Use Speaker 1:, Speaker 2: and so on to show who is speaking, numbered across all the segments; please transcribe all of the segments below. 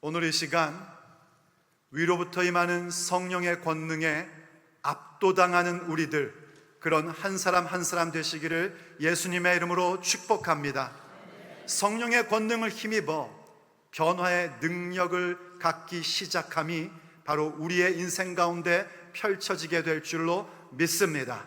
Speaker 1: 오늘 이 시간 위로부터 임하는 성령의 권능에 압도당하는 우리들, 그런 한 사람 한 사람 되시기를 예수님의 이름으로 축복합니다. 성령의 권능을 힘입어 변화의 능력을 갖기 시작함이 바로 우리의 인생 가운데 펼쳐지게 될 줄로 믿습니다.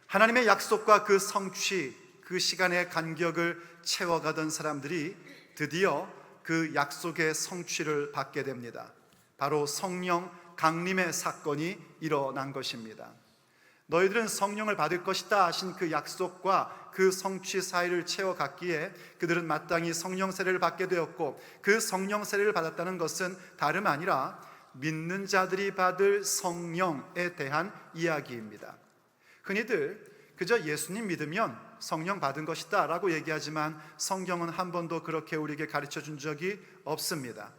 Speaker 1: 하나님의 약속과 그 성취, 그 시간의 간격을 채워가던 사람들이 드디어 그 약속의 성취를 받게 됩니다. 바로 성령 강림의 사건이 일어난 것입니다. 너희들은 성령을 받을 것이다 하신 그 약속과 그 성취 사이를 채워갔기에 그들은 마땅히 성령 세례를 받게 되었고, 그 성령 세례를 받았다는 것은 다름 아니라 믿는 자들이 받을 성령에 대한 이야기입니다. 흔히들 그저 예수님 믿으면 성령 받은 것이다 라고 얘기하지만 성경은 한 번도 그렇게 우리에게 가르쳐 준 적이 없습니다.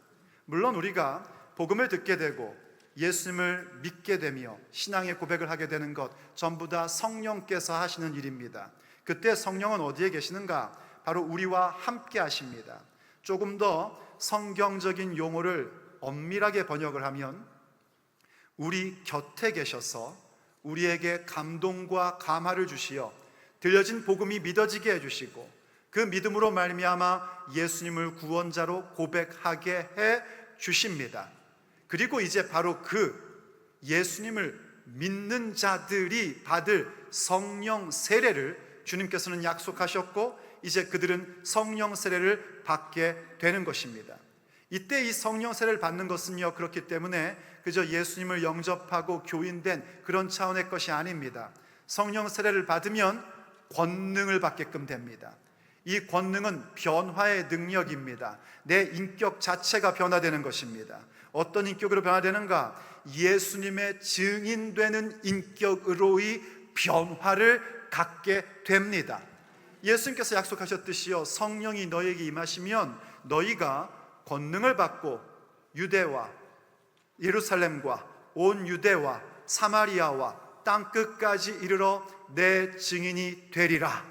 Speaker 1: 물론 우리가 복음을 듣게 되고 예수님을 믿게 되며 신앙의 고백을 하게 되는 것 전부 다 성령께서 하시는 일입니다. 그때 성령은 어디에 계시는가? 바로 우리와 함께 하십니다. 조금 더 성경적인 용어를 엄밀하게 번역을 하면 우리 곁에 계셔서 우리에게 감동과 감화를 주시어 들려진 복음이 믿어지게 해주시고, 그 믿음으로 말미암아 예수님을 구원자로 고백하게 해 주십니다. 그리고 이제 바로 그 예수님을 믿는 자들이 받을 성령 세례를 주님께서는 약속하셨고, 이제 그들은 성령 세례를 받게 되는 것입니다. 이때 이 성령 세례를 받는 것은요, 그렇기 때문에 그저 예수님을 영접하고 교인된 그런 차원의 것이 아닙니다. 성령 세례를 받으면 권능을 받게끔 됩니다. 이 권능은 변화의 능력입니다. 내 인격 자체가 변화되는 것입니다. 어떤 인격으로 변화되는가? 예수님의 증인되는 인격으로의 변화를 갖게 됩니다. 예수님께서 약속하셨듯이요, 성령이 너에게 임하시면 너희가 권능을 받고 유대와 예루살렘과 온 유대와 사마리아와 땅끝까지 이르러 내 증인이 되리라.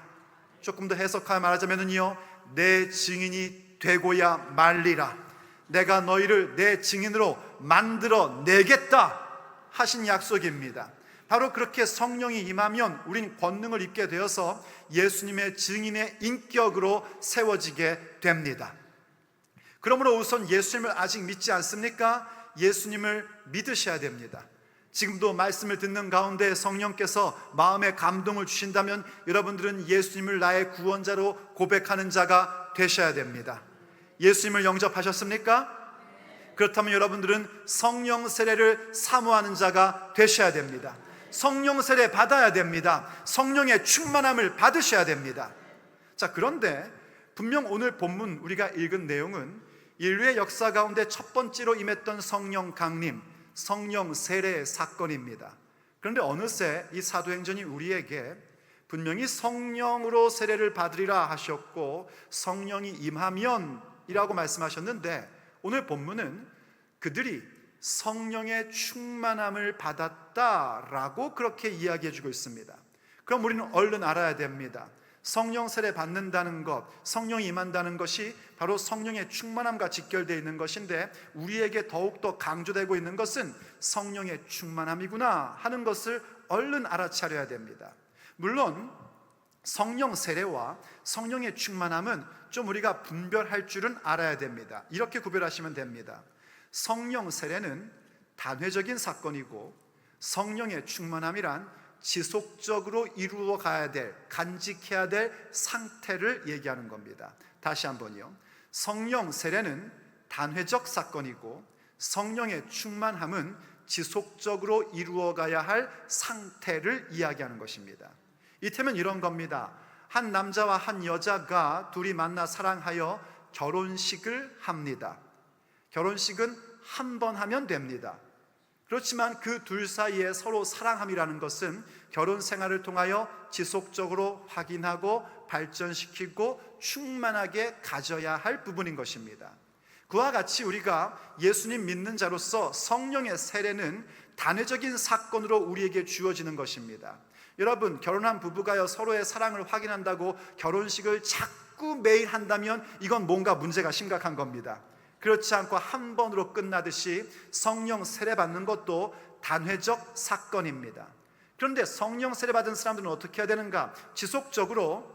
Speaker 1: 조금 더 해석하여 말하자면요, 내 증인이 되고야 말리라. 내가 너희를 내 증인으로 만들어 내겠다 하신 약속입니다. 바로 그렇게 성령이 임하면 우린 권능을 입게 되어서 예수님의 증인의 인격으로 세워지게 됩니다. 그러므로 우선 예수님을 아직 믿지 않습니까? 예수님을 믿으셔야 됩니다. 지금도 말씀을 듣는 가운데 성령께서 마음에 감동을 주신다면 여러분들은 예수님을 나의 구원자로 고백하는 자가 되셔야 됩니다. 예수님을 영접하셨습니까? 그렇다면 여러분들은 성령 세례를 사모하는 자가 되셔야 됩니다. 성령 세례 받아야 됩니다. 성령의 충만함을 받으셔야 됩니다. 자, 그런데 분명 오늘 본문 우리가 읽은 내용은 인류의 역사 가운데 첫 번째로 임했던 성령 강림, 성령 세례의 사건입니다. 그런데 어느새 이 사도행전이 우리에게 분명히 성령으로 세례를 받으리라 하셨고 성령이 임하면 이라고 말씀하셨는데, 오늘 본문은 그들이 성령의 충만함을 받았다라고 그렇게 이야기해 주고 있습니다. 그럼 우리는 얼른 알아야 됩니다. 성령 세례 받는다는 것, 성령이 임한다는 것이 바로 성령의 충만함과 직결되어 있는 것인데, 우리에게 더욱더 강조되고 있는 것은 성령의 충만함이구나 하는 것을 얼른 알아차려야 됩니다. 물론 성령 세례와 성령의 충만함은 좀 우리가 분별할 줄은 알아야 됩니다. 이렇게 구별하시면 됩니다. 성령 세례는 단회적인 사건이고 성령의 충만함이란 지속적으로 이루어 가야 될, 간직해야 될 상태를 얘기하는 겁니다. 다시 한번요. 성령 세례는 단회적 사건이고 성령의 충만함은 지속적으로 이루어 가야 할 상태를 이야기하는 것입니다. 이태면 이런 겁니다. 한 남자와 한 여자가 둘이 만나 사랑하여 결혼식을 합니다. 결혼식은 한 번 하면 됩니다. 그렇지만 그 둘 사이에 서로 사랑함이라는 것은 결혼 생활을 통하여 지속적으로 확인하고 발전시키고 충만하게 가져야 할 부분인 것입니다. 그와 같이 우리가 예수님 믿는 자로서 성령의 세례는 단회적인 사건으로 우리에게 주어지는 것입니다. 여러분, 결혼한 부부가요, 서로의 사랑을 확인한다고 결혼식을 자꾸 매일 한다면 이건 뭔가 문제가 심각한 겁니다. 그렇지 않고 한 번으로 끝나듯이 성령 세례 받는 것도 단회적 사건입니다. 그런데 성령 세례 받은 사람들은 어떻게 해야 되는가? 지속적으로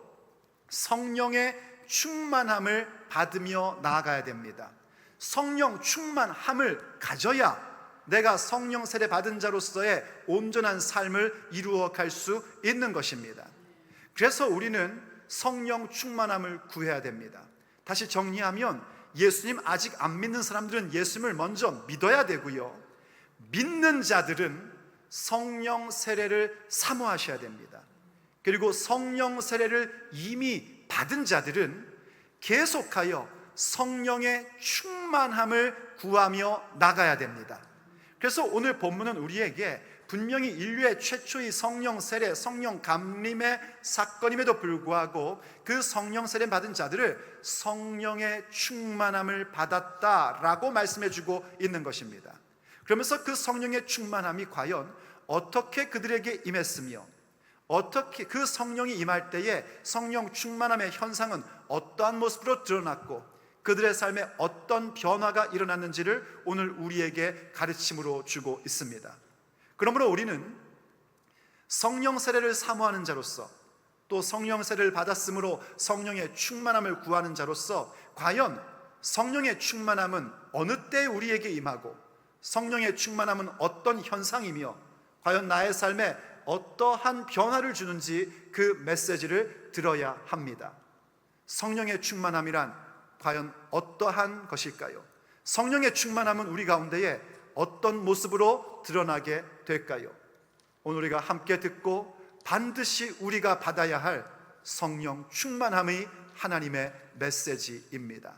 Speaker 1: 성령의 충만함을 받으며 나아가야 됩니다. 성령 충만함을 가져야 내가 성령 세례 받은 자로서의 온전한 삶을 이루어 갈 수 있는 것입니다. 그래서 우리는 성령 충만함을 구해야 됩니다. 다시 정리하면 예수님 아직 안 믿는 사람들은 예수님을 먼저 믿어야 되고요, 믿는 자들은 성령 세례를 사모하셔야 됩니다. 그리고 성령 세례를 이미 받은 자들은 계속하여 성령의 충만함을 구하며 나가야 됩니다. 그래서 오늘 본문은 우리에게 분명히 인류의 최초의 성령 세례, 성령 감림의 사건임에도 불구하고 그 성령 세례 받은 자들을 성령의 충만함을 받았다라고 말씀해주고 있는 것입니다. 그러면서 그 성령의 충만함이 과연 어떻게 그들에게 임했으며, 어떻게 그 성령이 임할 때에 성령 충만함의 현상은 어떠한 모습으로 드러났고 그들의 삶에 어떤 변화가 일어났는지를 오늘 우리에게 가르침으로 주고 있습니다. 그러므로 우리는 성령 세례를 사모하는 자로서, 또 성령 세례를 받았으므로 성령의 충만함을 구하는 자로서 과연 성령의 충만함은 어느 때 우리에게 임하고 성령의 충만함은 어떤 현상이며 과연 나의 삶에 어떠한 변화를 주는지 그 메시지를 들어야 합니다. 성령의 충만함이란 과연 어떠한 것일까요? 성령의 충만함은 우리 가운데에 어떤 모습으로 드러나게 될까요? 오늘 우리가 함께 듣고 반드시 우리가 받아야 할 성령 충만함의 하나님의 메시지입니다.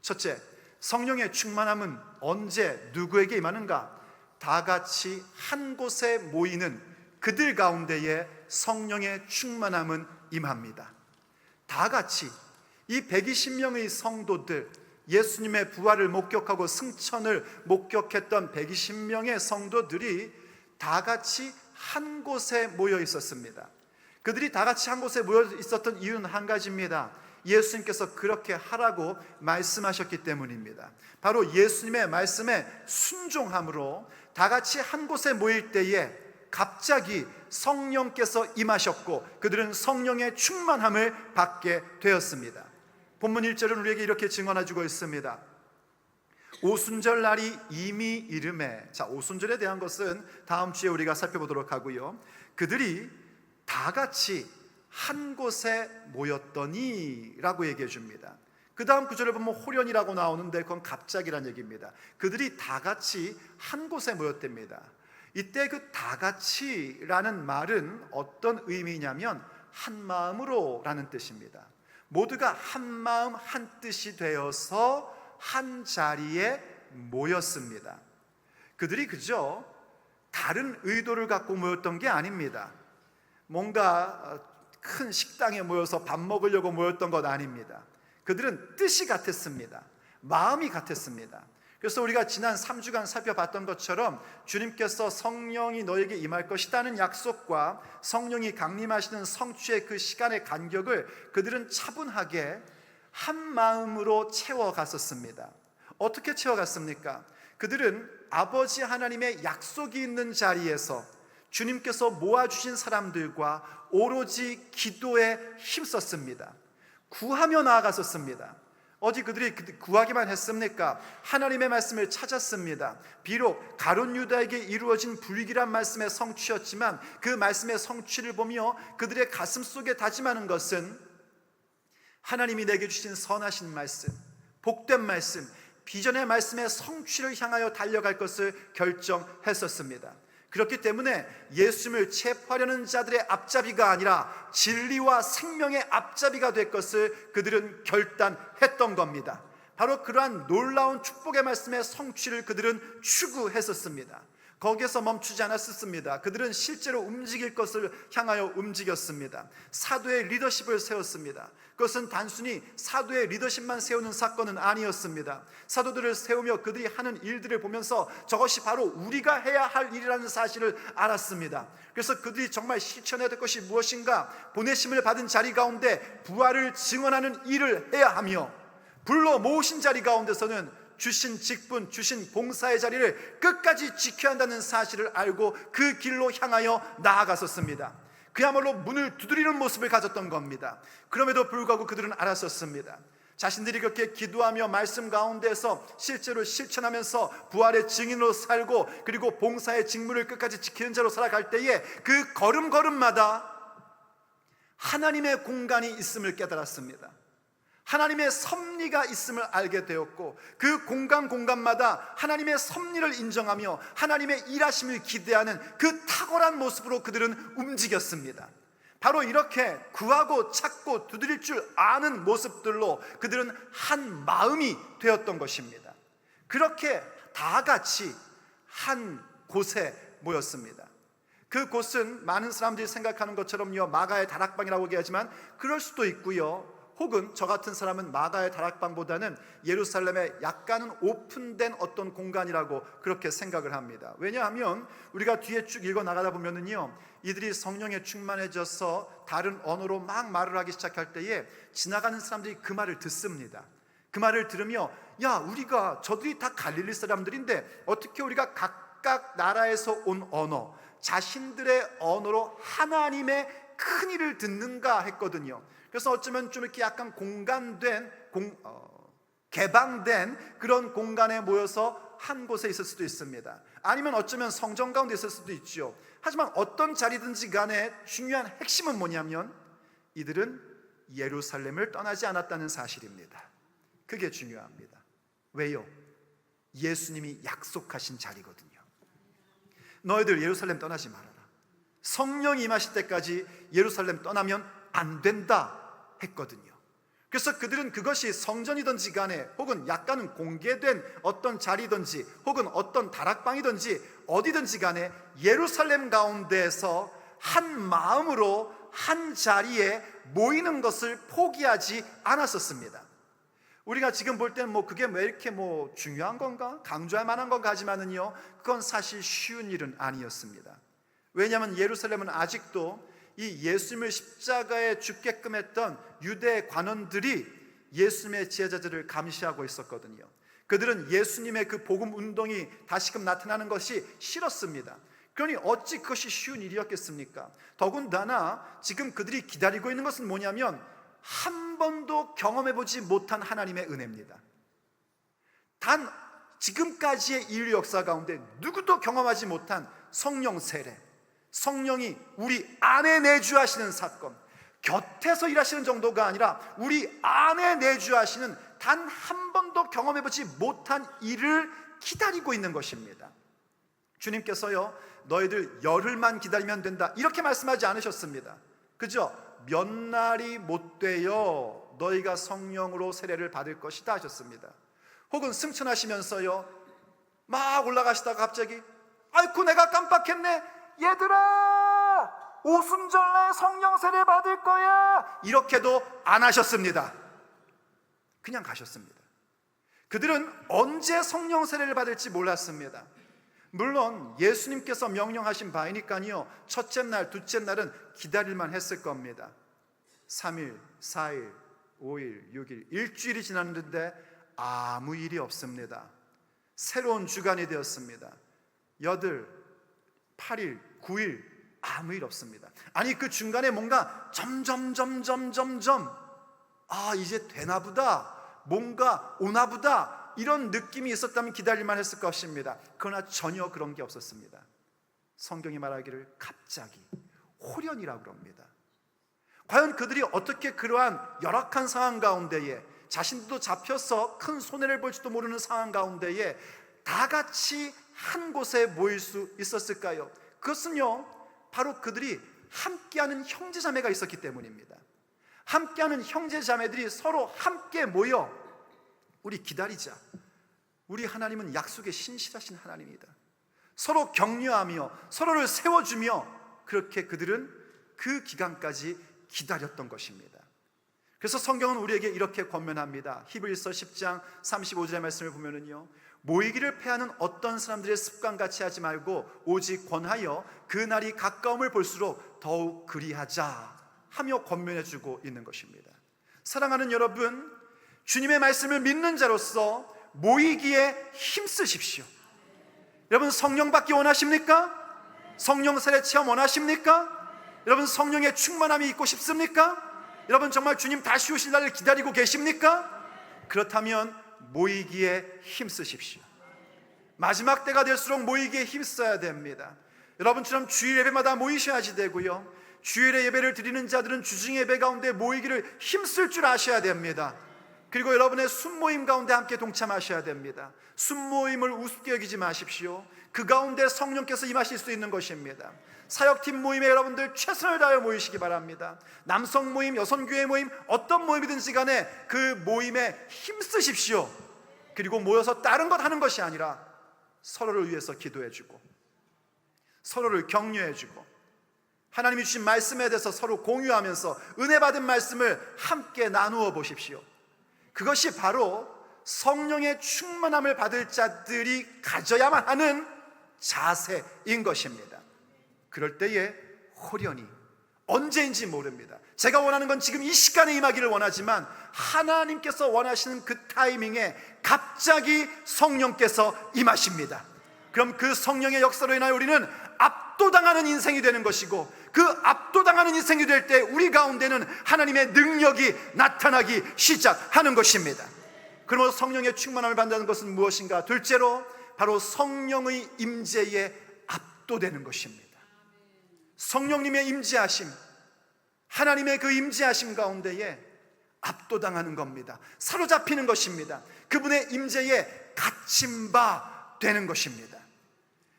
Speaker 1: 첫째, 성령의 충만함은 언제 누구에게 임하는가? 다 같이 한 곳에 모이는 그들 가운데에 성령의 충만함은 임합니다. 다 같이 이 120명의 성도들, 예수님의 부활을 목격하고 승천을 목격했던 120명의 성도들이 다 같이 한 곳에 모여 있었습니다. 그들이 다 같이 한 곳에 모여 있었던 이유는 한 가지입니다. 예수님께서 그렇게 하라고 말씀하셨기 때문입니다. 바로 예수님의 말씀에 순종함으로 다 같이 한 곳에 모일 때에 갑자기 성령께서 임하셨고 그들은 성령의 충만함을 받게 되었습니다. 본문 1절은 우리에게 이렇게 증언해주고 있습니다. 오순절 날이 이미 이름에, 자, 오순절에 대한 것은 다음 주에 우리가 살펴보도록 하고요, 그들이 다 같이 한 곳에 모였더니 라고 얘기해 줍니다. 그 다음 구절을 보면 호련이라고 나오는데 그건 갑자기란 얘기입니다. 그들이 다 같이 한 곳에 모였답니다. 이때 그 다 같이라는 말은 어떤 의미냐면 한 마음으로 라는 뜻입니다. 모두가 한 마음 한 뜻이 되어서 한 자리에 모였습니다. 그들이 그저 다른 의도를 갖고 모였던 게 아닙니다. 뭔가 큰 식당에 모여서 밥 먹으려고 모였던 것 아닙니다. 그들은 뜻이 같았습니다. 마음이 같았습니다. 그래서 우리가 지난 3주간 살펴봤던 것처럼 주님께서 성령이 너에게 임할 것이라는 약속과 성령이 강림하시는 성취의 그 시간의 간격을 그들은 차분하게 한 마음으로 채워갔었습니다. 어떻게 채워갔습니까? 그들은 아버지 하나님의 약속이 있는 자리에서 주님께서 모아주신 사람들과 오로지 기도에 힘썼습니다. 구하며 나아갔었습니다. 어디 그들이 구하기만 했습니까? 하나님의 말씀을 찾았습니다. 비록 가룟 유다에게 이루어진 불길한 말씀의 성취였지만 그 말씀의 성취를 보며 그들의 가슴 속에 다짐하는 것은 하나님이 내게 주신 선하신 말씀, 복된 말씀, 비전의 말씀의 성취를 향하여 달려갈 것을 결정했었습니다. 그렇기 때문에 예수님을 체포하려는 자들의 앞잡이가 아니라 진리와 생명의 앞잡이가 될 것을 그들은 결단했던 겁니다. 바로 그러한 놀라운 축복의 말씀의 성취를 그들은 추구했었습니다. 거기에서 멈추지 않았습니다. 그들은 실제로 움직일 것을 향하여 움직였습니다. 사도의 리더십을 세웠습니다. 그것은 단순히 사도의 리더십만 세우는 사건은 아니었습니다. 사도들을 세우며 그들이 하는 일들을 보면서 저것이 바로 우리가 해야 할 일이라는 사실을 알았습니다. 그래서 그들이 정말 실천해야 될 것이 무엇인가? 보내심을 받은 자리 가운데 부활을 증언하는 일을 해야 하며 불러 모으신 자리 가운데서는 주신 직분, 주신 봉사의 자리를 끝까지 지켜야 한다는 사실을 알고 그 길로 향하여 나아갔었습니다. 그야말로 문을 두드리는 모습을 가졌던 겁니다. 그럼에도 불구하고 그들은 알았었습니다. 자신들이 그렇게 기도하며 말씀 가운데서 실제로 실천하면서 부활의 증인으로 살고 그리고 봉사의 직무를 끝까지 지키는 자로 살아갈 때에 그 걸음걸음마다 하나님의 공간이 있음을 깨달았습니다. 하나님의 섭리가 있음을 알게 되었고 그 공간마다 하나님의 섭리를 인정하며 하나님의 일하심을 기대하는 그 탁월한 모습으로 그들은 움직였습니다. 바로 이렇게 구하고 찾고 두드릴 줄 아는 모습들로 그들은 한 마음이 되었던 것입니다. 그렇게 다 같이 한 곳에 모였습니다. 그 곳은 많은 사람들이 생각하는 것처럼요 마가의 다락방이라고 얘기하지만 그럴 수도 있고요, 혹은 저 같은 사람은 마가의 다락방보다는 예루살렘의 약간은 오픈된 어떤 공간이라고 그렇게 생각을 합니다. 왜냐하면 우리가 뒤에 쭉 읽어 나가다 보면은요 이들이 성령에 충만해져서 다른 언어로 막 말을 하기 시작할 때에 지나가는 사람들이 그 말을 듣습니다. 그 말을 들으며 야, 우리가 저들이 다 갈릴리 사람들인데 어떻게 우리가 각각 나라에서 온 언어, 자신들의 언어로 하나님의 큰 일을 듣는가 했거든요. 그래서 어쩌면 좀 이렇게 약간 공간된 개방된 그런 공간에 모여서 한 곳에 있을 수도 있습니다. 아니면 어쩌면 성전 가운데 있을 수도 있죠. 하지만 어떤 자리든지 간에 중요한 핵심은 뭐냐면 이들은 예루살렘을 떠나지 않았다는 사실입니다. 그게 중요합니다. 왜요? 예수님이 약속하신 자리거든요. 너희들 예루살렘 떠나지 말아라. 성령이 임하실 때까지 예루살렘 떠나면 안 된다 했거든요. 그래서 그들은 그것이 성전이든지 간에 혹은 약간은 공개된 어떤 자리든지 혹은 어떤 다락방이든지 어디든지 간에 예루살렘 가운데에서 한 마음으로 한 자리에 모이는 것을 포기하지 않았었습니다. 우리가 지금 볼 때는 그게 왜 이렇게 중요한 건가? 강조할 만한 건가 하지만은요 그건 사실 쉬운 일은 아니었습니다. 왜냐하면 예루살렘은 아직도 이 예수님을 십자가에 죽게끔 했던 유대 관원들이 예수님의 제자들을 감시하고 있었거든요. 그들은 예수님의 그 복음 운동이 다시금 나타나는 것이 싫었습니다. 그러니 어찌 그것이 쉬운 일이었겠습니까? 더군다나 지금 그들이 기다리고 있는 것은 뭐냐면 한 번도 경험해보지 못한 하나님의 은혜입니다. 단 지금까지의 인류 역사 가운데 누구도 경험하지 못한 성령 세례, 성령이 우리 안에 내주하시는 사건, 곁에서 일하시는 정도가 아니라 우리 안에 내주하시는 단 한 번도 경험해보지 못한 일을 기다리고 있는 것입니다. 주님께서요 너희들 열흘만 기다리면 된다 이렇게 말씀하지 않으셨습니다. 그죠? 몇 날이 못 되어 너희가 성령으로 세례를 받을 것이다 하셨습니다. 혹은 승천하시면서요 막 올라가시다가 갑자기 아이고 내가 깜빡했네, 얘들아 오순절날 성령 세례 받을 거야 이렇게도 안 하셨습니다. 그냥 가셨습니다. 그들은 언제 성령 세례를 받을지 몰랐습니다. 물론 예수님께서 명령하신 바이니까요 첫째 날, 둘째 날은 기다릴만 했을 겁니다. 3일, 4일, 5일, 6일, 일주일이 지났는데 아무 일이 없습니다. 새로운 주간이 되었습니다. 8일, 8일, 9일 아무 일 없습니다. 아니 그 중간에 뭔가 점점 이제 되나보다, 뭔가 오나보다 이런 느낌이 있었다면 기다릴만 했을 것입니다. 그러나 전혀 그런 게 없었습니다. 성경이 말하기를 갑자기 호련이라고 그럽니다. 과연 그들이 어떻게 그러한 열악한 상황 가운데에 자신도 잡혀서 큰 손해를 볼지도 모르는 상황 가운데에 다 같이 한 곳에 모일 수 있었을까요? 그것은요 바로 그들이 함께하는 형제자매가 있었기 때문입니다. 함께하는 형제자매들이 서로 함께 모여 우리 기다리자, 우리 하나님은 약속에 신실하신 하나님이다, 서로 격려하며 서로를 세워주며 그렇게 그들은 그 기간까지 기다렸던 것입니다. 그래서 성경은 우리에게 이렇게 권면합니다. 히브리서 10장 35절의 말씀을 보면은요 모이기를 패하는 어떤 사람들의 습관같이 하지 말고 오직 권하여 그 날이 가까움을 볼수록 더욱 그리하자 하며 권면해주고 있는 것입니다. 사랑하는 여러분, 주님의 말씀을 믿는 자로서 모이기에 힘쓰십시오. 여러분, 성령 받기 원하십니까? 성령 세례 체험 원하십니까? 여러분, 성령의 충만함이 있고 싶습니까? 여러분, 정말 주님 다시 오실 날을 기다리고 계십니까? 그렇다면 모이기에 힘쓰십시오. 마지막 때가 될수록 모이기에 힘써야 됩니다. 여러분처럼 주일 예배마다 모이셔야지 되고요, 주일에 예배를 드리는 자들은 주중 예배 가운데 모이기를 힘쓸 줄 아셔야 됩니다. 그리고 여러분의 순모임 가운데 함께 동참하셔야 됩니다. 순모임을 우습게 여기지 마십시오. 그 가운데 성령께서 임하실 수 있는 것입니다. 사역팀 모임에 여러분들 최선을 다하여 모이시기 바랍니다. 남성 모임, 여성교회 모임, 어떤 모임이든지 간에 그 모임에 힘쓰십시오. 그리고 모여서 다른 것 하는 것이 아니라 서로를 위해서 기도해주고, 서로를 격려해주고, 하나님이 주신 말씀에 대해서 서로 공유하면서 은혜 받은 말씀을 함께 나누어 보십시오. 그것이 바로 성령의 충만함을 받을 자들이 가져야만 하는 자세인 것입니다. 그럴 때에 호련히, 언제인지 모릅니다. 제가 원하는 건 지금 이 시간에 임하기를 원하지만 하나님께서 원하시는 그 타이밍에 갑자기 성령께서 임하십니다. 그럼 그 성령의 역사로 인하여 우리는 압도당하는 인생이 되는 것이고, 그 압도당하는 인생이 될 때 우리 가운데는 하나님의 능력이 나타나기 시작하는 것입니다. 그러므로 성령의 충만함을 받는 것은 무엇인가? 둘째로 바로 성령의 임재에 압도되는 것입니다. 성령님의 임재하심, 하나님의 그 임재하심 가운데에 압도당하는 겁니다. 사로잡히는 것입니다. 그분의 임재에 갇힌 바 되는 것입니다.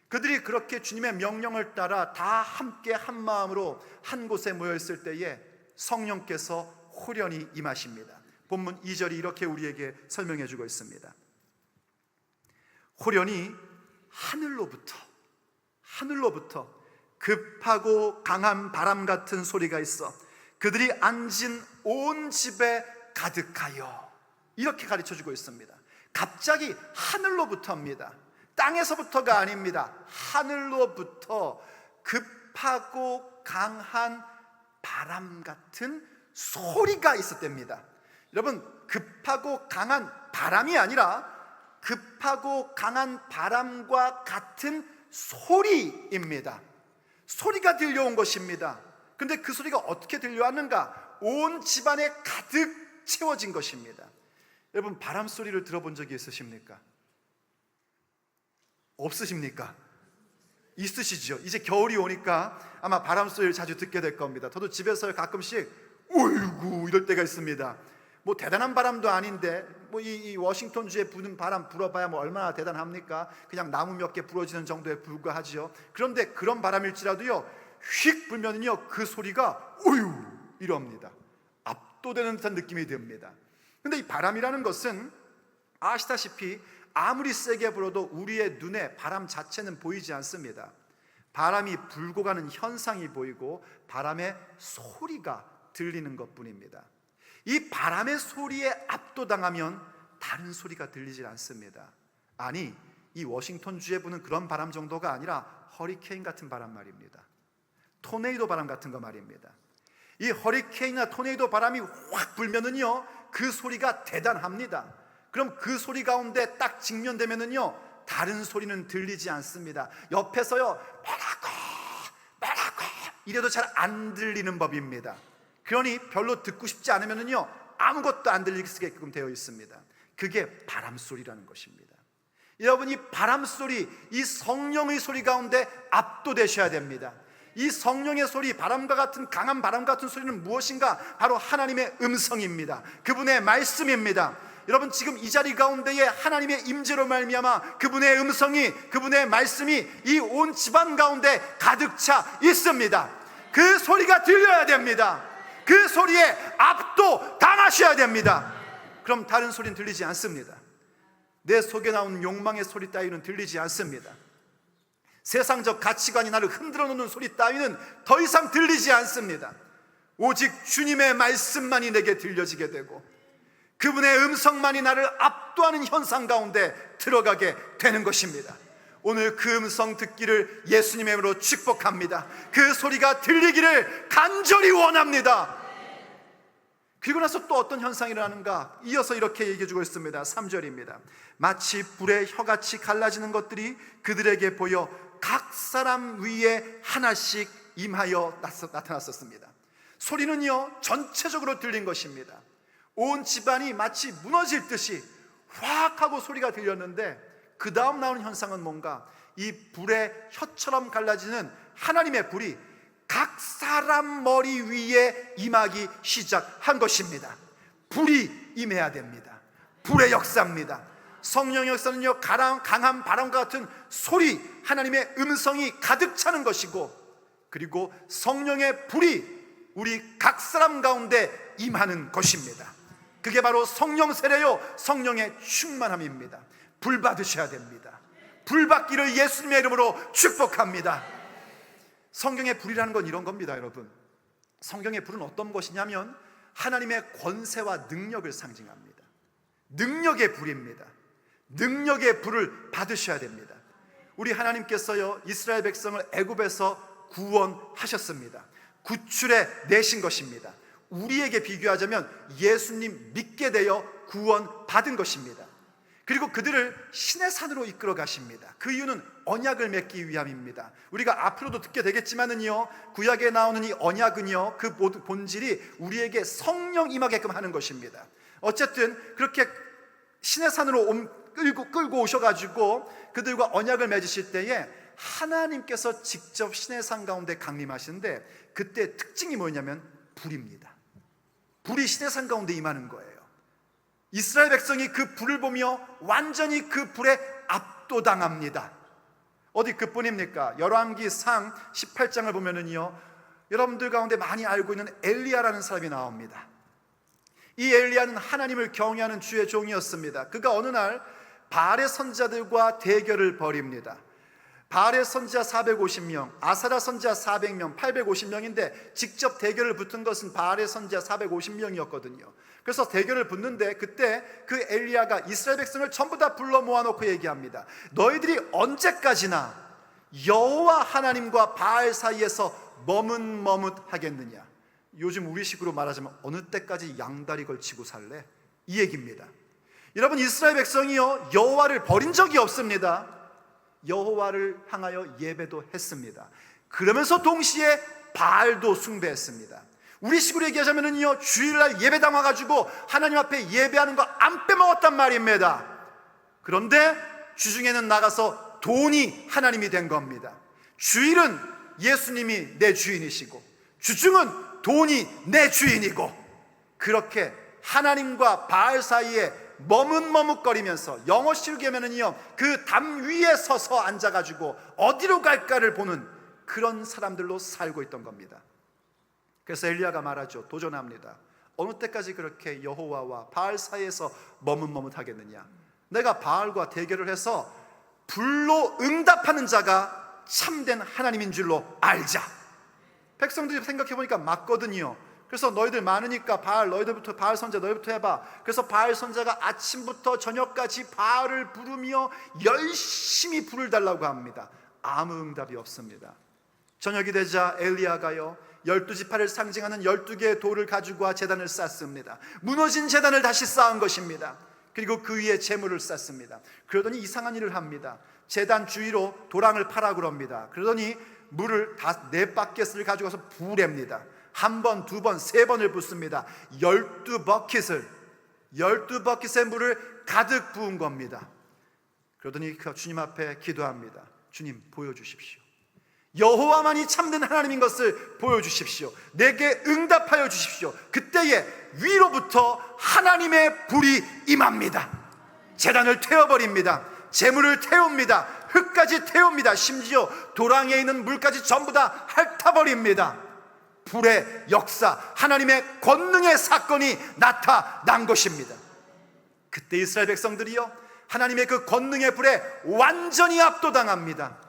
Speaker 1: 그들이 그렇게 주님의 명령을 따라 다 함께 한 마음으로 한 곳에 모여있을 때에 성령께서 호련히 임하십니다. 본문 2절이 이렇게 우리에게 설명해 주고 있습니다. 호련히 하늘로부터 급하고 강한 바람 같은 소리가 있어 그들이 앉은 온 집에 가득하여, 이렇게 가르쳐 주고 있습니다. 갑자기 하늘로부터입니다. 땅에서부터가 아닙니다. 하늘로부터 급하고 강한 바람 같은 소리가 있었답니다. 여러분, 급하고 강한 바람이 아니라 급하고 강한 바람과 같은 소리입니다. 소리가 들려온 것입니다. 그런데 그 소리가 어떻게 들려왔는가? 온 집안에 가득 채워진 것입니다. 여러분, 바람 소리를 들어본 적이 있으십니까? 없으십니까? 있으시죠? 이제 겨울이 오니까 아마 바람 소리를 자주 듣게 될 겁니다. 저도 집에서 가끔씩 어이구 이럴 때가 있습니다. 뭐 대단한 바람도 아닌데 뭐 이 워싱턴주에 부는 바람 불어봐야 뭐 얼마나 대단합니까? 그냥 나무 몇 개 부러지는 정도에 불과하지요. 그런데 그런 바람일지라도요, 휙 불면은요 그 소리가 어유 이럽니다. 압도되는 듯한 느낌이 듭니다. 근데 이 바람이라는 것은 아시다시피 아무리 세게 불어도 우리의 눈에 바람 자체는 보이지 않습니다. 바람이 불고 가는 현상이 보이고 바람의 소리가 들리는 것뿐입니다. 이 바람의 소리에 압도당하면 다른 소리가 들리질 않습니다. 아니, 이 워싱턴주에 부는 그런 바람 정도가 아니라 허리케인 같은 바람 말입니다. 토네이도 바람 같은 거 말입니다. 이 허리케인이나 토네이도 바람이 확 불면은요 그 소리가 대단합니다. 그럼 그 소리 가운데 딱 직면되면은요 다른 소리는 들리지 않습니다. 옆에서요 뭐라고 이래도 잘 안 들리는 법입니다. 그러니 별로 듣고 싶지 않으면은요 아무것도 안 들리게끔 되어 있습니다. 그게 바람 소리라는 것입니다. 여러분, 이 바람 소리, 이 성령의 소리 가운데 압도되셔야 됩니다. 이 성령의 소리, 바람과 같은 강한 바람 같은 소리는 무엇인가? 바로 하나님의 음성입니다. 그분의 말씀입니다. 여러분, 지금 이 자리 가운데에 하나님의 임재로 말미암아 그분의 음성이, 그분의 말씀이 이 온 집안 가운데 가득 차 있습니다. 그 소리가 들려야 됩니다. 그 소리에 압도당하셔야 됩니다. 그럼 다른 소리는 들리지 않습니다. 내 속에 나오는 욕망의 소리 따위는 들리지 않습니다. 세상적 가치관이 나를 흔들어 놓는 소리 따위는 더 이상 들리지 않습니다. 오직 주님의 말씀만이 내게 들려지게 되고 그분의 음성만이 나를 압도하는 현상 가운데 들어가게 되는 것입니다. 오늘 그 음성 듣기를 예수님의 이름으로 축복합니다. 그 소리가 들리기를 간절히 원합니다. 그리고 나서 또 어떤 현상이 일어나는가? 이어서 이렇게 얘기해 주고 있습니다. 3절입니다. 마치 불의 혀같이 갈라지는 것들이 그들에게 보여 각 사람 위에 하나씩 임하여 나타났었습니다. 소리는요 전체적으로 들린 것입니다. 온 집안이 마치 무너질 듯이 확 하고 소리가 들렸는데, 그 다음 나오는 현상은 뭔가? 이 불의 혀처럼 갈라지는 하나님의 불이 각 사람 머리 위에 임하기 시작한 것입니다. 불이 임해야 됩니다. 불의 역사입니다. 성령의 역사는요 강한 바람과 같은 소리, 하나님의 음성이 가득 차는 것이고, 그리고 성령의 불이 우리 각 사람 가운데 임하는 것입니다. 그게 바로 성령 세례요, 성령의 충만함입니다. 불 받으셔야 됩니다. 불 받기를 예수님의 이름으로 축복합니다. 성경의 불이라는 건 이런 겁니다, 여러분. 성경의 불은 어떤 것이냐면 하나님의 권세와 능력을 상징합니다. 능력의 불입니다. 능력의 불을 받으셔야 됩니다. 우리 하나님께서요 이스라엘 백성을 애굽에서 구원하셨습니다. 구출해 내신 것입니다. 우리에게 비교하자면 예수님 믿게 되어 구원받은 것입니다. 그리고 그들을 신의 산으로 이끌어 가십니다. 그 이유는 언약을 맺기 위함입니다. 우리가 앞으로도 듣게 되겠지만은요, 구약에 나오는 이 언약은요 그 본질이 우리에게 성령 임하게끔 하는 것입니다. 어쨌든 그렇게 신의 산으로 끌고 오셔가지고 그들과 언약을 맺으실 때에 하나님께서 직접 신의 산 가운데 강림하시는데, 그때 특징이 뭐냐면 불입니다. 불이 신의 산 가운데 임하는 거예요. 이스라엘 백성이 그 불을 보며 완전히 그 불에 압도당합니다. 어디 그뿐입니까? 열왕기상 18장을 보면은요, 여러분들 가운데 많이 알고 있는 엘리야라는 사람이 나옵니다. 이 엘리야는 하나님을 경외하는 주의 종이었습니다. 그가 어느 날 바알의 선지자들과 대결을 벌입니다. 바알의 선지자 450명, 아사라 선지자 400명, 850명인데 직접 대결을 붙은 것은 바알의 선지자 450명이었거든요. 그래서 대결을 붙는데 그때 그 엘리야가 이스라엘 백성을 전부 다 불러 모아놓고 얘기합니다. 너희들이 언제까지나 여호와 하나님과 바알 사이에서 머뭇머뭇하겠느냐? 요즘 우리식으로 말하자면 어느 때까지 양다리 걸치고 살래? 이 얘기입니다. 여러분, 이스라엘 백성이요 여호와를 버린 적이 없습니다. 여호와를 향하여 예배도 했습니다. 그러면서 동시에 바알도 숭배했습니다. 우리식으로 얘기하자면요, 주일날 예배당 와가지고 하나님 앞에 예배하는 거 안 빼먹었단 말입니다. 그런데 주중에는 나가서 돈이 하나님이 된 겁니다. 주일은 예수님이 내 주인이시고 주중은 돈이 내 주인이고, 그렇게 하나님과 바알 사이에 머뭇머뭇거리면서, 영어 실기 하면은요 그 담 위에 서서 앉아가지고 어디로 갈까를 보는 그런 사람들로 살고 있던 겁니다. 그래서 엘리야가 말하죠. 도전합니다. 어느 때까지 그렇게 여호와와 바알 사이에서 머뭇머뭇하겠느냐? 내가 바알과 대결을 해서 불로 응답하는 자가 참된 하나님인 줄로 알자. 백성들이 생각해보니까 맞거든요. 그래서 너희들 많으니까 너희들부터 바알 선자 너희부터 해봐. 그래서 바알 선자가 아침부터 저녁까지 바알을 부르며 열심히 불을 달라고 합니다. 아무 응답이 없습니다. 저녁이 되자 엘리야가요 12지파를 상징하는 12개의 돌을 가지고 와 제단을 쌓습니다. 무너진 제단을 다시 쌓은 것입니다. 그리고 그 위에 제물을 쌓습니다. 그러더니 이상한 일을 합니다. 제단 주위로 도랑을 파라 그럽니다. 그러더니 물을 4바켓을 가지고 와서 부랩니다. 한 번, 두 번, 세 번을 붓습니다. 12버킷의 물을 가득 부은 겁니다. 그러더니 주님 앞에 기도합니다. 주님, 보여주십시오. 여호와만이 참된 하나님인 것을 보여주십시오. 내게 응답하여 주십시오. 그때에 위로부터 하나님의 불이 임합니다. 제단을 태워버립니다. 재물을 태웁니다. 흙까지 태웁니다. 심지어 도랑에 있는 물까지 전부 다 핥아버립니다. 불의 역사, 하나님의 권능의 사건이 나타난 것입니다. 그때 이스라엘 백성들이요 하나님의 그 권능의 불에 완전히 압도당합니다.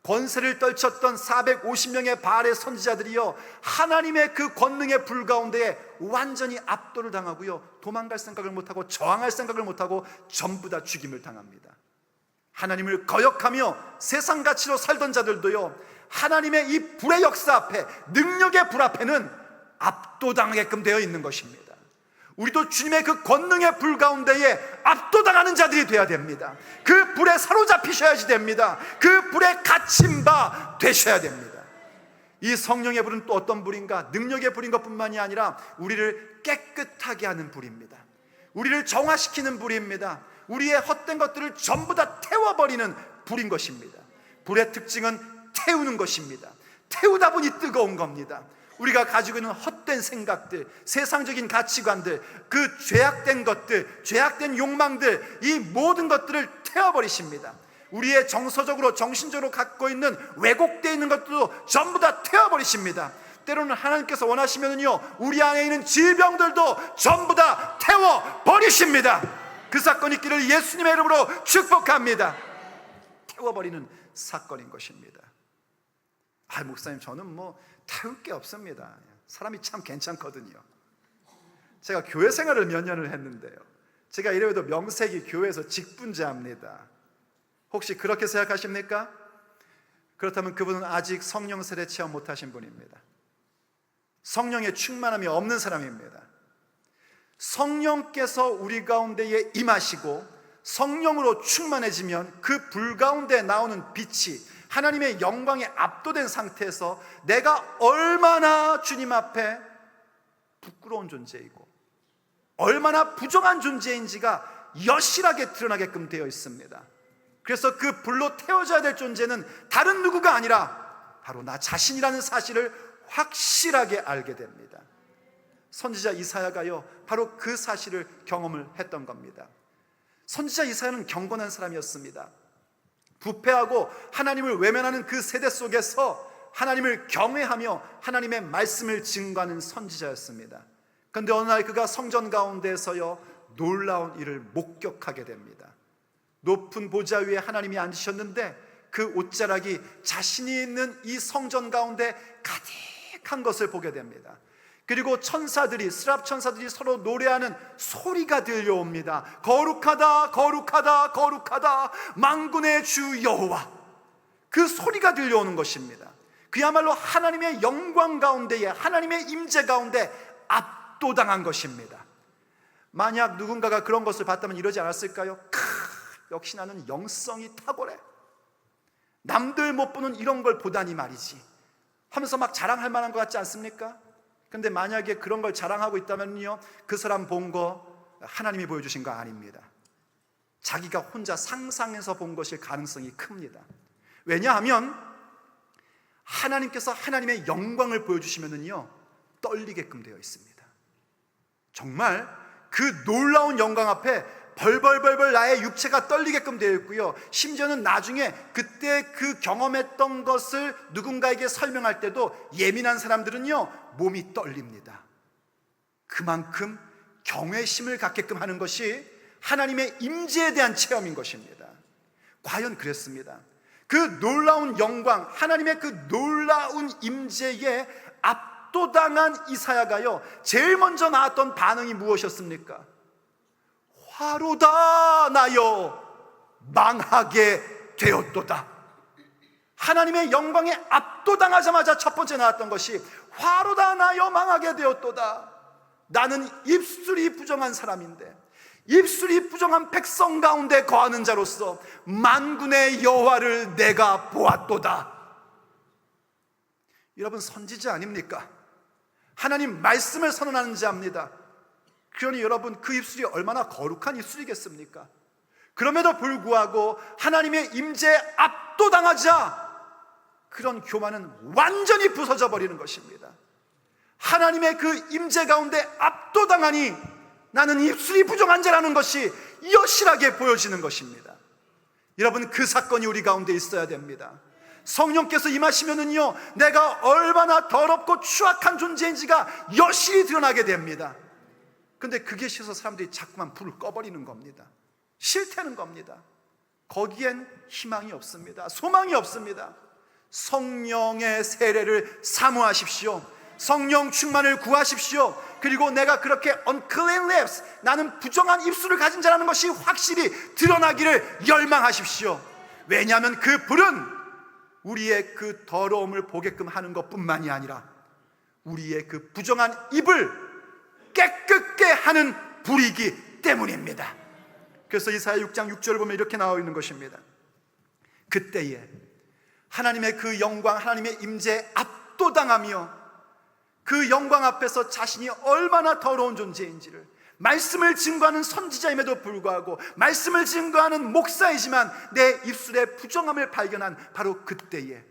Speaker 1: 권세를 떨쳤던 450명의 바알의 선지자들이요 하나님의 그 권능의 불 가운데에 완전히 압도를 당하고요, 도망갈 생각을 못하고 저항할 생각을 못하고 전부 다 죽임을 당합니다. 하나님을 거역하며 세상 가치로 살던 자들도요 하나님의 이 불의 역사 앞에, 능력의 불 앞에는 압도당하게끔 되어 있는 것입니다. 우리도 주님의 그 권능의 불 가운데에 압도당하는 자들이 되어야 됩니다. 그 불에 사로잡히셔야지 됩니다. 그 불에 갇힌 바 되셔야 됩니다. 이 성령의 불은 또 어떤 불인가? 능력의 불인 것뿐만이 아니라 우리를 깨끗하게 하는 불입니다. 우리를 정화시키는 불입니다. 우리의 헛된 것들을 전부 다 태워버리는 불인 것입니다. 불의 특징은 태우는 것입니다. 태우다 보니 뜨거운 겁니다. 우리가 가지고 있는 헛된 생각들, 세상적인 가치관들, 그 죄악된 것들, 죄악된 욕망들, 이 모든 것들을 태워버리십니다. 우리의 정서적으로 정신적으로 갖고 있는 왜곡되어 있는 것들도 전부 다 태워버리십니다. 때로는 하나님께서 원하시면요, 우리 안에 있는 질병들도 전부 다 태워버리십니다. 그 사건이 있기를 예수님의 이름으로 축복합니다. 태워버리는 사건인 것입니다. 목사님, 저는 태울 게 없습니다. 사람이 참 괜찮거든요. 제가 교회 생활을 몇 년을 했는데요, 제가 이래도 명색이 교회에서 직분자입니다. 혹시 그렇게 생각하십니까? 그렇다면 그분은 아직 성령 세례 체험 못하신 분입니다. 성령의 충만함이 없는 사람입니다. 성령께서 우리 가운데에 임하시고 성령으로 충만해지면 그 불 가운데 나오는 빛이 하나님의 영광에 압도된 상태에서 내가 얼마나 주님 앞에 부끄러운 존재이고 얼마나 부정한 존재인지가 여실하게 드러나게끔 되어 있습니다. 그래서 그 불로 태워져야 될 존재는 다른 누구가 아니라 바로 나 자신이라는 사실을 확실하게 알게 됩니다. 선지자 이사야가요, 바로 그 사실을 경험을 했던 겁니다. 선지자 이사야는 경건한 사람이었습니다. 부패하고 하나님을 외면하는 그 세대 속에서 하나님을 경외하며 하나님의 말씀을 증거하는 선지자였습니다. 그런데 어느 날 그가 성전 가운데에서요, 놀라운 일을 목격하게 됩니다. 높은 보좌 위에 하나님이 앉으셨는데 그 옷자락이 자신이 있는 이 성전 가운데 가득한 것을 보게 됩니다. 그리고 천사들이, 스랍 천사들이 서로 노래하는 소리가 들려옵니다. 거룩하다, 거룩하다, 거룩하다, 만군의 주 여호와. 그 소리가 들려오는 것입니다. 그야말로 하나님의 영광 가운데에, 하나님의 임재 가운데 압도당한 것입니다. 만약 누군가가 그런 것을 봤다면 이러지 않았을까요? 역시 나는 영성이 탁월해, 남들 못 보는 이런 걸 보다니 말이지 하면서 막 자랑할 만한 것 같지 않습니까? 근데 만약에 그런 걸 자랑하고 있다면요, 그 사람 본 거 하나님이 보여주신 거 아닙니다. 자기가 혼자 상상해서 본 것일 가능성이 큽니다. 왜냐하면 하나님께서 하나님의 영광을 보여주시면은요, 떨리게끔 되어 있습니다. 정말 그 놀라운 영광 앞에 벌벌벌벌 나의 육체가 떨리게끔 되어 있고요, 심지어는 나중에 그때 그 경험했던 것을 누군가에게 설명할 때도 예민한 사람들은요, 몸이 떨립니다. 그만큼 경외심을 갖게끔 하는 것이 하나님의 임재에 대한 체험인 것입니다. 과연 그랬습니다. 그 놀라운 영광, 하나님의 그 놀라운 임재에 압도당한 이사야가요, 제일 먼저 나왔던 반응이 무엇이었습니까? 화로다 나여 망하게 되었도다. 하나님의 영광에 압도당하자마자 첫 번째 나왔던 것이 화로다 나여 망하게 되었도다. 나는 입술이 부정한 사람인데, 입술이 부정한 백성 가운데 거하는 자로서 만군의 여호와를 내가 보았도다. 여러분, 선지자 아닙니까? 하나님 말씀을 선언하는 자입니다. 그러니 여러분, 그 입술이 얼마나 거룩한 입술이겠습니까? 그럼에도 불구하고 하나님의 임재에 압도당하자 그런 교만은 완전히 부서져 버리는 것입니다. 하나님의 그 임재 가운데 압도당하니 나는 입술이 부정한 자라는 것이 여실하게 보여지는 것입니다. 여러분, 그 사건이 우리 가운데 있어야 됩니다. 성령께서 임하시면은요, 내가 얼마나 더럽고 추악한 존재인지가 여실히 드러나게 됩니다. 근데 그게 싫어서 사람들이 자꾸만 불을 꺼버리는 겁니다. 싫다는 겁니다. 거기엔 희망이 없습니다. 소망이 없습니다. 성령의 세례를 사모하십시오. 성령 충만을 구하십시오. 그리고 내가 그렇게 unclean lips, 나는 부정한 입술을 가진 자라는 것이 확실히 드러나기를 열망하십시오. 왜냐하면 그 불은 우리의 그 더러움을 보게끔 하는 것뿐만이 아니라 우리의 그 부정한 입을 깨끗게 하는 불이기 때문입니다. 그래서 이사야 6장 6절을 보면 이렇게 나와 있는 것입니다. 그때에 하나님의 그 영광, 하나님의 임재에 압도당하며 그 영광 앞에서 자신이 얼마나 더러운 존재인지를, 말씀을 증거하는 선지자임에도 불구하고 말씀을 증거하는 목사이지만 내 입술에 부정함을 발견한 바로 그때에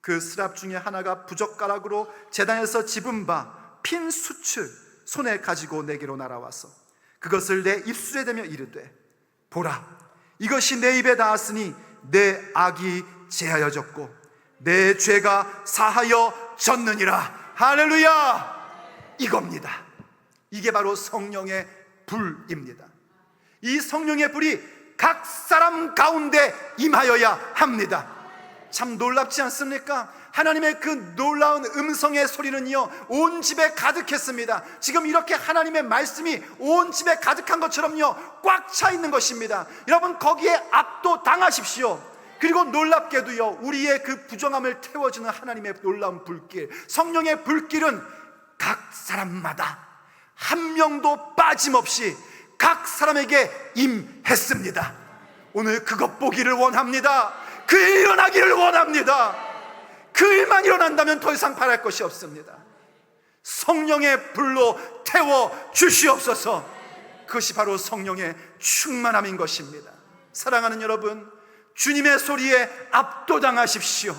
Speaker 1: 그 스랍 중에 하나가 부젓가락으로 제단에서 집은 바 핀 숯을 손에 가지고 내게로 날아와서 그것을 내 입술에 대며 이르되 보라, 이것이 내 입에 닿았으니 내 악이 제하여졌고 내 죄가 사하여졌느니라. 할렐루야! 이겁니다. 이게 바로 성령의 불입니다. 이 성령의 불이 각 사람 가운데 임하여야 합니다. 참 놀랍지 않습니까? 하나님의 그 놀라운 음성의 소리는요, 온 집에 가득했습니다. 지금 이렇게 하나님의 말씀이 온 집에 가득한 것처럼요, 꽉 차 있는 것입니다. 여러분, 거기에 압도당하십시오. 그리고 놀랍게도요, 우리의 그 부정함을 태워주는 하나님의 놀라운 불길, 성령의 불길은 각 사람마다 한 명도 빠짐없이 각 사람에게 임했습니다. 오늘 그것 보기를 원합니다. 그 일 일어나기를 원합니다. 그 일만 일어난다면 더 이상 바랄 것이 없습니다. 성령의 불로 태워 주시옵소서. 그것이 바로 성령의 충만함인 것입니다. 사랑하는 여러분, 주님의 소리에 압도당하십시오.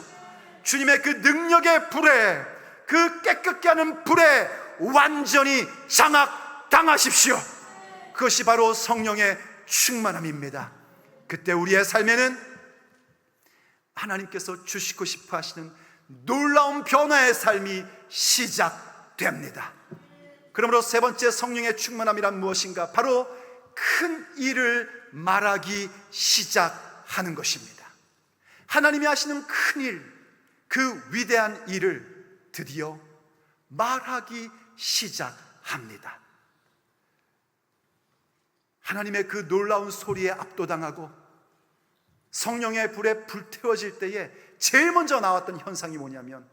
Speaker 1: 주님의 그 능력의 불에, 그 깨끗게 하는 불에 완전히 장악당하십시오. 그것이 바로 성령의 충만함입니다. 그때 우리의 삶에는 하나님께서 주시고 싶어 하시는 놀라운 변화의 삶이 시작됩니다. 그러므로 세 번째 성령의 충만함이란 무엇인가? 바로 큰 일을 말하기 시작하는 것입니다. 하나님이 하시는 큰 일, 그 위대한 일을 드디어 말하기 시작합니다. 하나님의 그 놀라운 소리에 압도당하고 성령의 불에 불태워질 때에 제일 먼저 나왔던 현상이 뭐냐면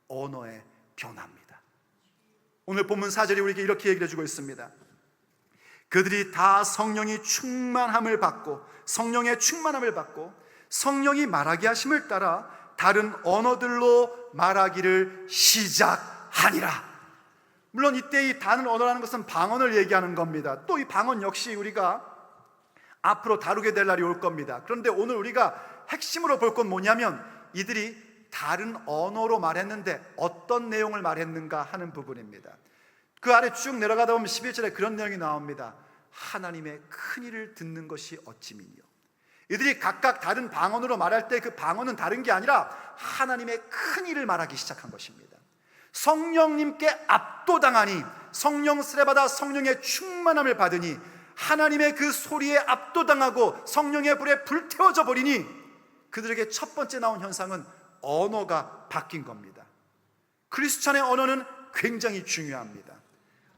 Speaker 1: 언어의 변화입니다. 오늘 본문 4절이 우리에게 이렇게 얘기를 해주고 있습니다. 그들이 다 성령이 충만함을 받고, 성령의 충만함을 받고 성령이 말하게 하심을 따라 다른 언어들로 말하기를 시작하니라. 물론 이때 이 다른 언어라는 것은 방언을 얘기하는 겁니다. 또 이 방언 역시 우리가 앞으로 다루게 될 날이 올 겁니다. 그런데 오늘 우리가 핵심으로 볼 건 뭐냐면 이들이 다른 언어로 말했는데 어떤 내용을 말했는가 하는 부분입니다. 그 아래 쭉 내려가다 보면 11절에 그런 내용이 나옵니다. 하나님의 큰 일을 듣는 것이 어찌미뇨. 이들이 각각 다른 방언으로 말할 때 그 방언은 다른 게 아니라 하나님의 큰 일을 말하기 시작한 것입니다. 성령님께 압도당하니, 성령 세례받아 성령의 충만함을 받으니 하나님의 그 소리에 압도당하고 성령의 불에 불태워져 버리니 그들에게 첫 번째 나온 현상은 언어가 바뀐 겁니다. 크리스찬의 언어는 굉장히 중요합니다.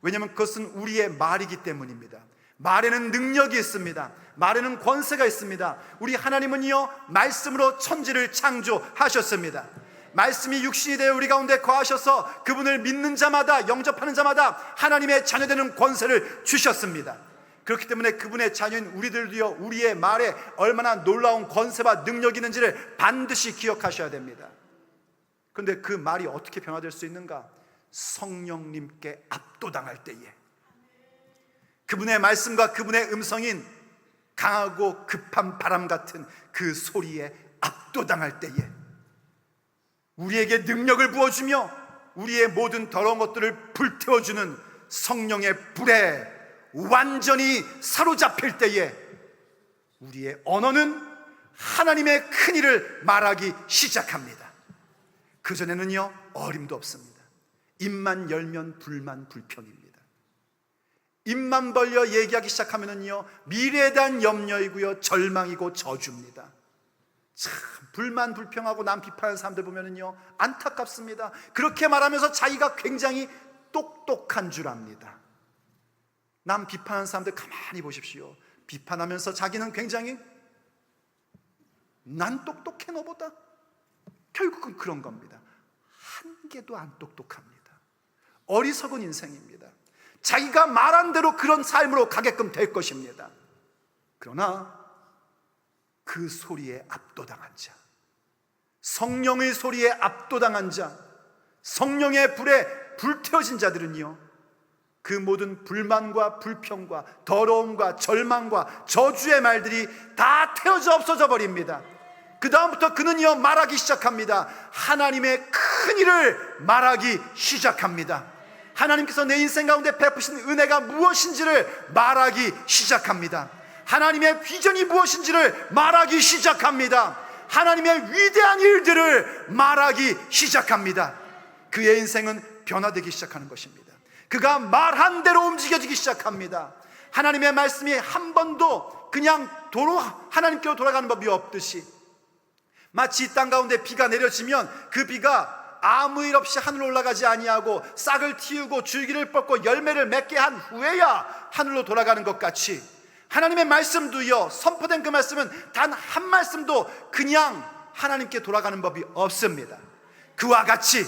Speaker 1: 왜냐하면 그것은 우리의 말이기 때문입니다. 말에는 능력이 있습니다. 말에는 권세가 있습니다. 우리 하나님은요, 말씀으로 천지를 창조하셨습니다. 말씀이 육신이 되어 우리 가운데 거하셔서 그분을 믿는 자마다, 영접하는 자마다 하나님의 자녀되는 권세를 주셨습니다. 그렇기 때문에 그분의 자녀인 우리들도요, 우리의 말에 얼마나 놀라운 권세와 능력이 있는지를 반드시 기억하셔야 됩니다. 그런데 그 말이 어떻게 변화될 수 있는가? 성령님께 압도당할 때에, 그분의 말씀과 그분의 음성인 강하고 급한 바람 같은 그 소리에 압도당할 때에 우리에게 능력을 부어주며 우리의 모든 더러운 것들을 불태워주는 성령의 불에 완전히 사로잡힐 때에 우리의 언어는 하나님의 큰 일을 말하기 시작합니다. 그전에는요, 어림도 없습니다. 입만 열면 불만불평입니다. 입만 벌려 얘기하기 시작하면은요, 미래에 대한 염려이고요, 절망이고 저주입니다. 참 불만불평하고 남 비판하는 사람들 보면은요, 안타깝습니다. 그렇게 말하면서 자기가 굉장히 똑똑한 줄 압니다. 남 비판하는 사람들 가만히 보십시오. 비판하면서 자기는 굉장히 난 똑똑해 너보다. 결국은 그런 겁니다. 한 개도 안 똑똑합니다. 어리석은 인생입니다. 자기가 말한 대로 그런 삶으로 가게끔 될 것입니다. 그러나 그 소리에 압도당한 자, 성령의 소리에 압도당한 자, 성령의 불에 불태워진 자들은요, 그 모든 불만과 불평과 더러움과 절망과 저주의 말들이 다 태워져 없어져 버립니다. 그 다음부터 그는요 말하기 시작합니다. 하나님의 큰 일을 말하기 시작합니다. 하나님께서 내 인생 가운데 베푸신 은혜가 무엇인지를 말하기 시작합니다. 하나님의 비전이 무엇인지를 말하기 시작합니다. 하나님의 위대한 일들을 말하기 시작합니다. 그의 인생은 변화되기 시작하는 것입니다. 그가 말한 대로 움직여지기 시작합니다. 하나님의 말씀이 한 번도 그냥 하나님께로 돌아가는 법이 없듯이, 마치 이 땅 가운데 비가 내려지면 그 비가 아무 일 없이 하늘로 올라가지 아니하고 싹을 틔우고 줄기를 뻗고 열매를 맺게 한 후에야 하늘로 돌아가는 것 같이, 하나님의 말씀도요, 선포된 그 말씀은 단 한 말씀도 그냥 하나님께 돌아가는 법이 없습니다. 그와 같이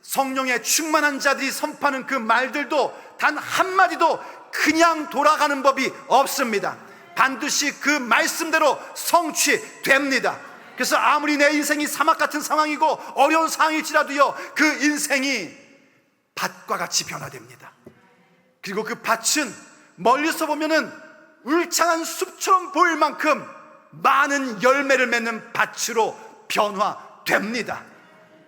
Speaker 1: 성령에 충만한 자들이 선포하는 그 말들도 단 한마디도 그냥 돌아가는 법이 없습니다. 반드시 그 말씀대로 성취됩니다. 그래서 아무리 내 인생이 사막 같은 상황이고 어려운 상황일지라도요, 그 인생이 밭과 같이 변화됩니다. 그리고 그 밭은 멀리서 보면은 울창한 숲처럼 보일 만큼 많은 열매를 맺는 밭으로 변화됩니다.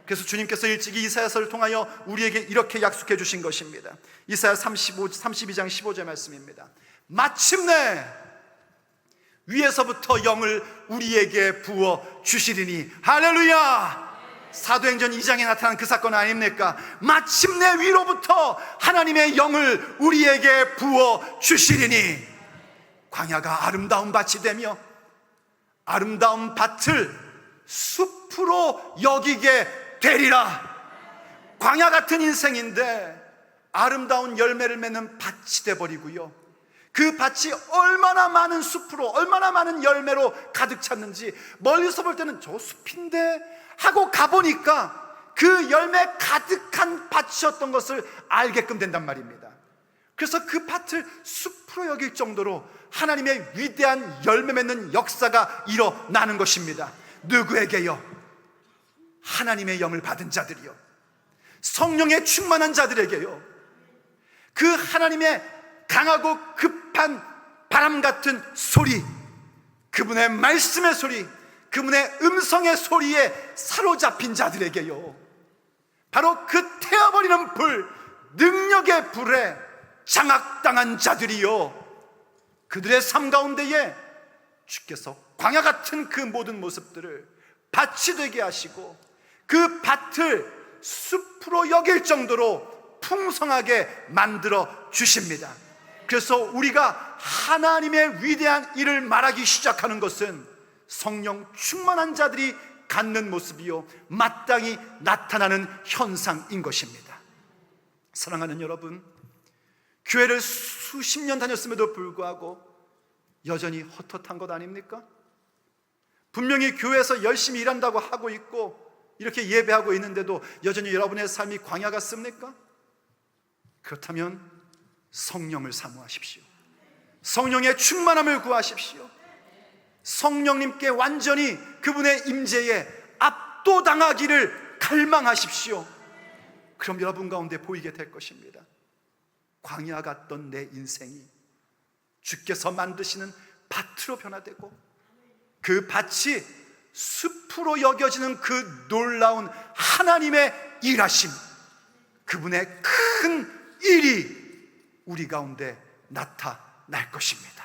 Speaker 1: 그래서 주님께서 일찍이 이사야서를 통하여 우리에게 이렇게 약속해 주신 것입니다. 이사야 32장 15절 말씀입니다. 마침내 위에서부터 영을 우리에게 부어 주시리니. 할렐루야! 사도행전 2장에 나타난 그 사건 아닙니까? 마침내 위로부터 하나님의 영을 우리에게 부어 주시리니. 광야가 아름다운 밭이 되며 아름다운 밭을 숲으로 여기게 되리라. 광야 같은 인생인데 아름다운 열매를 맺는 밭이 되어버리고요, 그 밭이 얼마나 많은 숲으로, 얼마나 많은 열매로 가득 찼는지 멀리서 볼 때는 저 숲인데 하고 가보니까 그 열매 가득한 밭이었던 것을 알게끔 된단 말입니다. 그래서 그 밭을 숲으로 여길 정도로 하나님의 위대한 열매 맺는 역사가 일어나는 것입니다. 누구에게요? 하나님의 영을 받은 자들이요, 성령에 충만한 자들에게요. 그 하나님의 강하고 급한 바람 같은 소리, 그분의 말씀의 소리, 그분의 음성의 소리에 사로잡힌 자들에게요, 바로 그 태워버리는 불, 능력의 불에 장악당한 자들이요, 그들의 삶 가운데에 주께서 광야 같은 그 모든 모습들을 밭이 되게 하시고 그 밭을 숲으로 여길 정도로 풍성하게 만들어 주십니다. 그래서 우리가 하나님의 위대한 일을 말하기 시작하는 것은 성령 충만한 자들이 갖는 모습이요, 마땅히 나타나는 현상인 것입니다. 사랑하는 여러분, 교회를 수십 년 다녔음에도 불구하고 여전히 헛헛한 것 아닙니까? 분명히 교회에서 열심히 일한다고 하고 있고 이렇게 예배하고 있는데도 여전히 여러분의 삶이 광야 같습니까? 그렇다면 성령을 사모하십시오. 성령의 충만함을 구하십시오. 성령님께 완전히 그분의 임재에 압도당하기를 갈망하십시오. 그럼 여러분 가운데 보이게 될 것입니다. 광야 같던 내 인생이 주께서 만드시는 밭으로 변화되고 그 밭이 숲으로 여겨지는 그 놀라운 하나님의 일하심, 그분의 큰 일이 우리 가운데 나타날 것입니다.